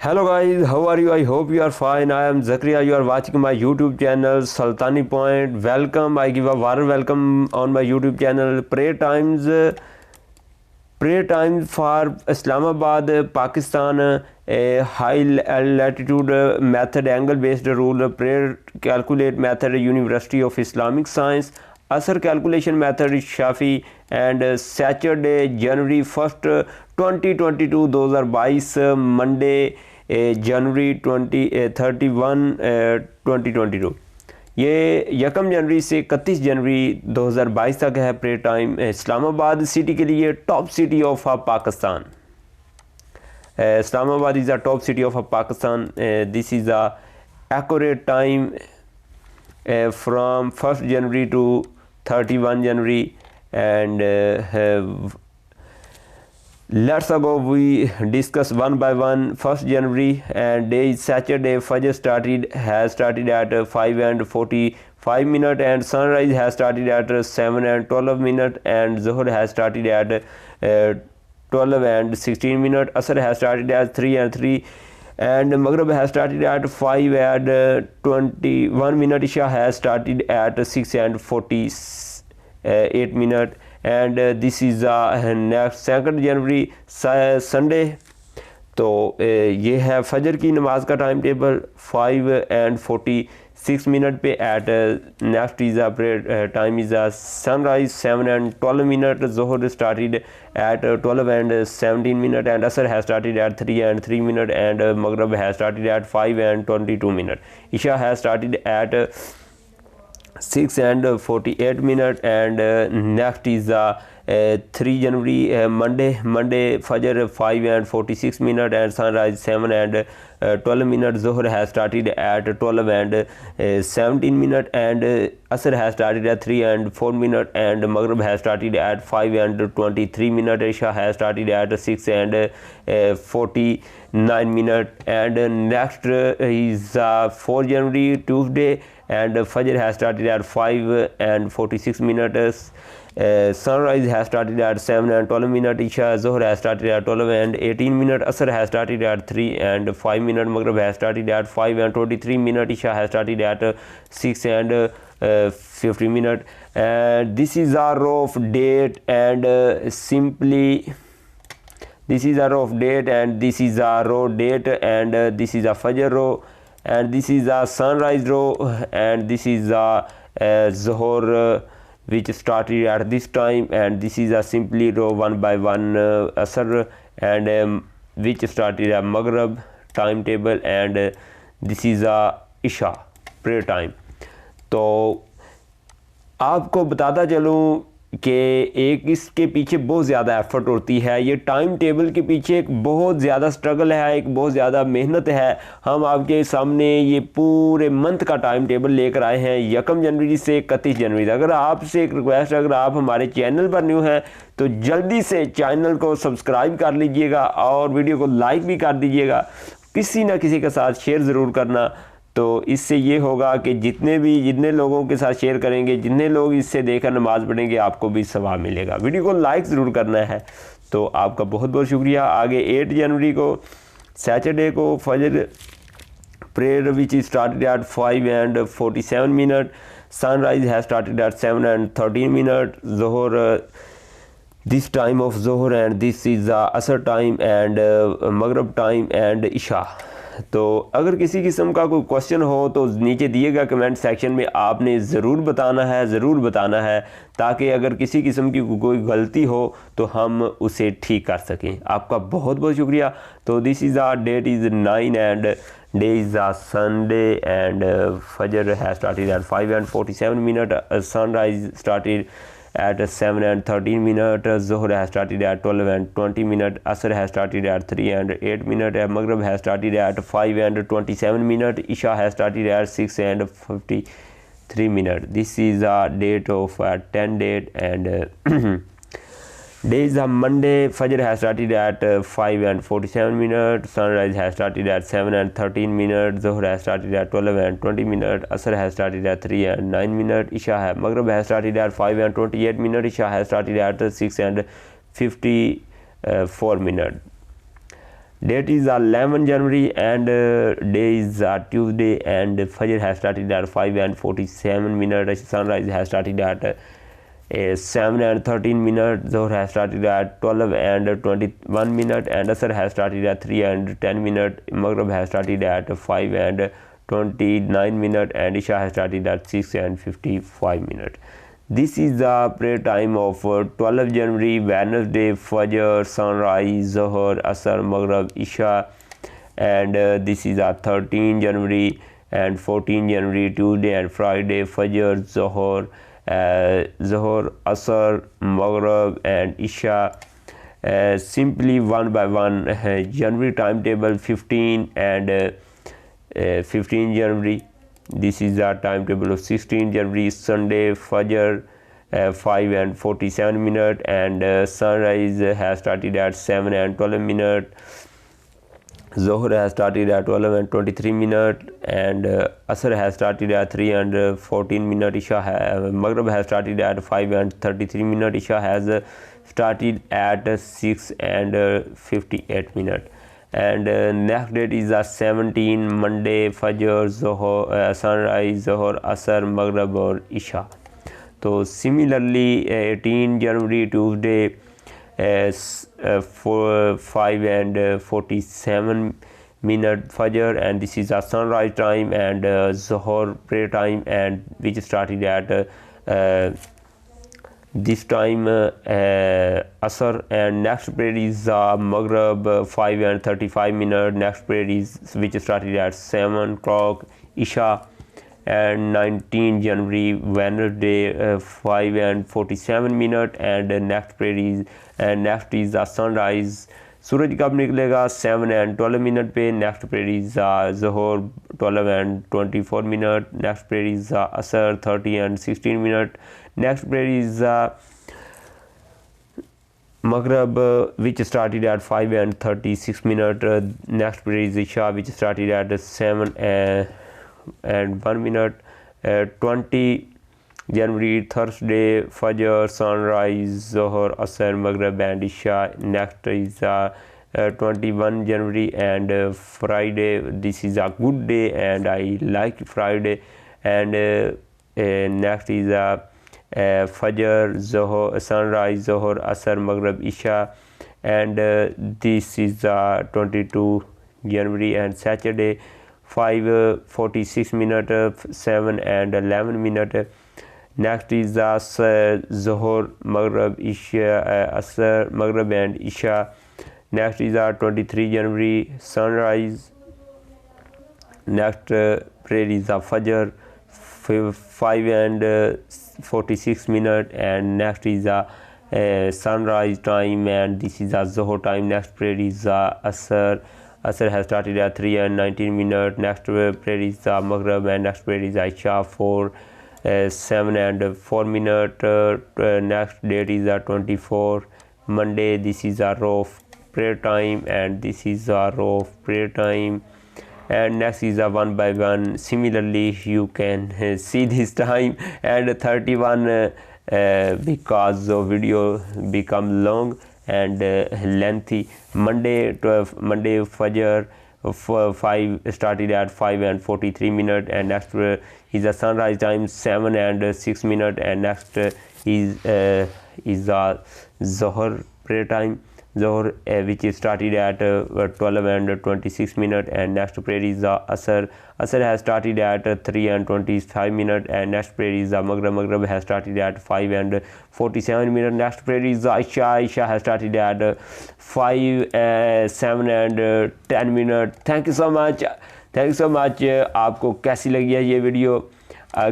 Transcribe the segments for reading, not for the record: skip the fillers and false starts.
Hello guys, how are you? I hope you are fine. I am Zakaria. You are watching my YouTube channel Sultani Point. Welcome. I give a warm welcome on my YouTube channel. Prayer times for Islamabad, Pakistan. A high latitude method, angle based rule, prayer calculate method, University of Islamic Science, Asar calculation method, Shafi, and Saturday, January 1st, 2022, those are 22 Monday, जनवरी 2022 ये 1 जनवरी से 31 जनवरी 2022 तक है pray time. Islamabad city के लिए top city of Pakistan. Islamabad is the top city of Pakistan. This is the accurate time from 1st January to 31 January, and let's go we discuss one by one. 1st January and day is Saturday. Fajr has started at 5:45 minutes, and sunrise has started at 7:12 and zuhar has started at 12:16 minutes. Asar has started at 3:03 and magrib has started at 5:21 ishah has started at 6:48 minutes, and this is next 2nd January Sunday. तो ये है फजर की नमाज का time table 5:46 पे at next is time is sunrise 7:12 Zuhr started at 12:17 and asar has started at 3:03 and maghrib has started at 5:22. isha has started at 6:48 and next is 3 January Monday Fajr 5:46 and sunrise 7:12. Zuhur has started at 12:17 and Asr has started at 3:04 and Maghrib has started at 5:23. Isha has started at 6:49 and next is 4 January Tuesday and Fajr has started at 5:46. Sunrise has started at 7:12. Isha Zuhur has started at 12:18. Asr has started at 3:05. Maghrib has started at 5:23. Isha has started at 6:50. And this is our row of date, and this is a row of date, and this is a row date, and this is a Fajr row, and this is a sunrise row, and this is a Zuhur which started at this time, and this is a simply row one by one Asr, and which started a Maghrib timetable, and this is a Isha prayer time. तो आपको बताता चलूँ कि एक इसके पीछे बहुत ज़्यादा एफ़र्ट होती है। ये टाइम टेबल के पीछे एक बहुत ज़्यादा स्ट्रगल है, एक बहुत ज़्यादा मेहनत है। हम आपके सामने ये पूरे मंथ का टाइम टेबल लेकर आए हैं 1 जनवरी से 31 जनवरी तक। अगर आपसे एक रिक्वेस्ट, अगर आप हमारे चैनल पर न्यू हैं तो जल्दी से चैनल को सब्सक्राइब कर लीजिएगा और वीडियो को लाइक भी कर दीजिएगा। किसी ना किसी के साथ शेयर ज़रूर करना, तो इससे ये होगा कि जितने लोगों के साथ शेयर करेंगे, जितने लोग इससे देखकर नमाज़ पढ़ेंगे, आपको भी सवाब मिलेगा। वीडियो को लाइक ज़रूर करना है। तो आपका बहुत बहुत शुक्रिया। आगे 8 जनवरी को सैटरडे को फजर prayer which started at 5:47, sunrise has started at 7:13, Johar this time of zohar, and this is asr time and maghrib time and isha। तो अगर किसी किस्म का कोई क्वेश्चन हो तो नीचे दिएगा कमेंट सेक्शन में आपने ज़रूर बताना है, ताकि अगर किसी किस्म की कोई गलती हो तो हम उसे ठीक कर सकें। आपका बहुत बहुत शुक्रिया। तो this is a date is 9 and day is a Sunday, and Fajr has started at 5:47, sunrise started at 7:13, Zuhur has started at 12:20, Asr has started at 3:08, Maghrib has started at 5:27, Isha has started at 6:53. This is a date of 10 date, and day is a Monday. Fajr has started at 5:47, sunrise has started at 7:13, Zuhur has started at 12:20, Asr has started at 3:09, Maghrib has started at 5:28, Isha has started at 6:54. Date is 11 January and day is Tuesday, and Fajr has started at 5:47. Sunrise has started at 7:13. Zuhur has started at 12:21, and Asar has started at 3:10. Maghrib has started at 5:29, and Isha has started at 6:55. This is the prayer time of 12 January, Wednesday, Fajr, Sunrise, Zuhur, Asar, Maghrib, Isha, and this is 13 January and 14 January, Tuesday and Friday, Fajr, Zuhur, Asar, Maghrib, and Isha. Simply one by one. January timetable 15 and 15 January. This is the timetable of 16 January, Sunday, Fajr 5:47, and sunrise has started at 7:12. Zuhur has started at 12:23, and Asr has started at 3:14. Isha Maghrib has started at 5:33. Isha has started at 6:58. And next date is 17 Monday, Fajr, Zuhur, Sunrise, Zuhur, Asar, Maghrib or Isha. So similarly 18 January, Tuesday, 5:47 Fajr, and this is a sunrise time, and Zuhur prayer time, and which started at this time Asar, and next prayer is Maghrib 5:35. Next prayer is which started at 7 o'clock, Isha, and 19 January, Wednesday 5:47, and next prayer is next is sunrise. सूरज कब निकलेगा 7:12 पे. Next prayer is ज़ोहर 12:24. Next prayer is असर 30:16. Next prayer is Maghrib, which started at 5:36. Next prayer is Isha, which started at 7:01. 20 January, Thursday, Fajr, sunrise, Zuhur, Asr, Maghrib and Isha. Next is 21 January and Friday. This is a good day and I like Friday. And next is Fajr, Zuhur, sunrise, Zuhur, Asr, Maghrib, Isha. And this is 22 January and Saturday, 5:46, 7:11. Next is Zuhur, Maghrib, Isha, Asr, Maghrib and Isha. Next is 23 January, sunrise. Next prayer is Fajr 5:46, and next is sunrise time, and this is Zuhur time. Next prayer is Asr. Asr has started at 3:19. Next prayer is Maghrib, and next prayer is Isha 7:04. Next date is 24 Monday. This is a row of prayer time, and this is a row of prayer time. And next is a one by one. Similarly, you can see this time and 31 because the video become long and lengthy. Monday Fajr 5 started at 5:43, and next is a sunrise time 7:06, and next is Zuhur prayer time. Zuhur which is started at 12:26, and next prayer is Asr. Asr has started at 3:25, and next prayer is Maghrib. Maghrib has started at 5:47. Next prayer is Isha. Isha has started at 7:10. Thank you so much. आपको कैसी लगी है ये video?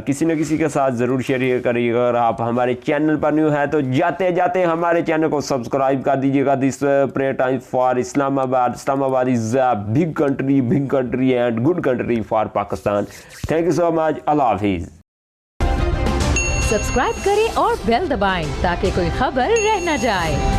किसी न किसी के साथ ज़रूर शेयर करिएगा। अगर आप हमारे चैनल पर न्यू हैं तो जाते जाते हमारे चैनल को सब्सक्राइब कर दीजिएगा। This prayer time for Islamabad. Islamabad is a big country and good country for Pakistan. Thank you so much. अल्लाह हाफिज़। सब्सक्राइब करें और बेल दबाएं ताकि कोई खबर रह न जाए।